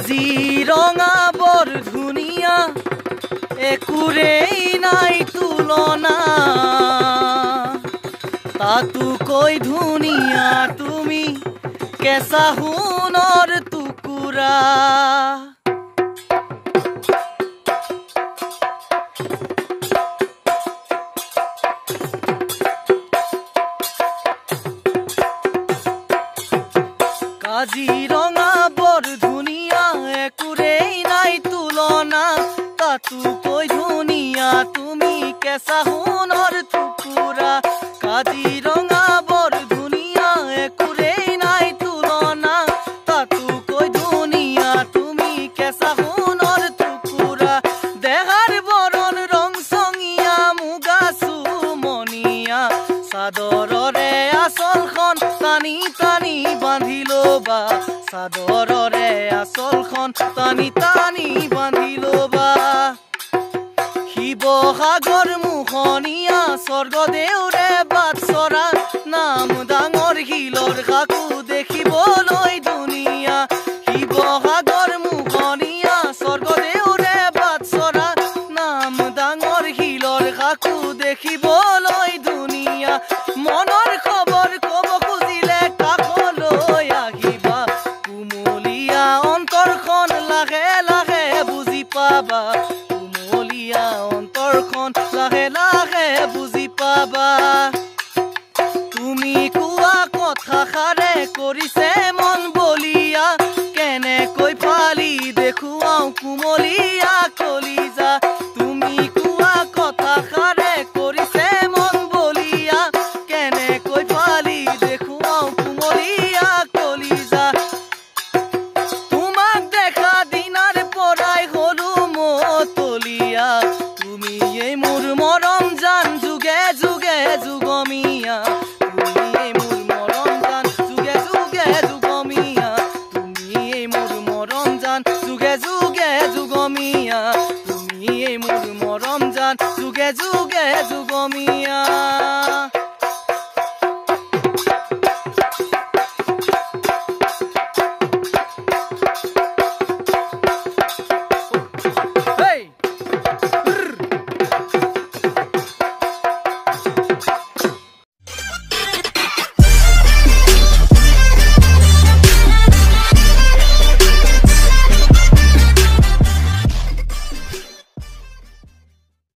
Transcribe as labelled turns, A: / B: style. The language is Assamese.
A: কাজিৰঙা বৰ ধুনীয়া একোৰেই নাই তুলনা তাতোকৈ ধুনীয়া তুমি কেঁচা সোণৰ টুকুৰা কাজিৰঙা বৰ ধুনীয়া একোৰেই নাই তুলনা তাতোকৈ ধুনীয়া তুমি কেঁচা সোণৰ টুকুৰা কাজিৰঙা বৰ ধুনীয়া একোৰেই নাই তুলনা তাতোকৈ ধুনীয়া তুমি কেঁচা সোণৰ টুকুৰা দেহাৰ বৰণ ৰং চঙীয়া মুগা চুমনীয়া চাদৰৰে আঁচলখন টানি টানি বান্ধি ল'বা চাদৰৰে আঁচলখন টানি টানি বান্ধি ল'বা শিৱসাগৰ মুখনীয়া স্বৰ্গদেউৰে বাটচৰা নাম ডাঙৰ শিলৰ কাকো দেখিবলৈ ধুনীয়া শিৱসাগৰ মুখনীয়া স্বৰ্গদেউৰে বাটচৰা নাম ডাঙৰ শিলৰ কাকো দেখিবলৈ ধুনীয়া মনৰ খবৰ কব খুজিলে কাষলৈ আহিবা কুমলীয়া অন্তৰখন লাহে লাহে বুজি পাবা কুমলীয়া অন্তৰখন লাহে লাহে বুজি পাবা তুমি কোৱা কথাষাৰে কৰিছে মন বলিয়া কেনেকৈ ফালি দেখুৱাও কুমলীয়া কলিজা তুমি কোৱা কথাষাৰে কৰিছে মন বলিয়া কেনেকৈ ফালি দেখুৱাও কুমলীয়া কলিজা তোমাক দেখা দিনাৰ পৰাই হলো মতলীয়া তুমি এই মোৰ মৰম জান যুগে যুগে যুগমীয়া তুমি এই মোৰ মৰম জান যুগে যুগে যুগমীয়া তুমি এই মোৰ মৰম জান যুগে যুগে যুগমীয়া তুমি এই মোৰ মৰম জান যুগে যুগে যুগমীয়া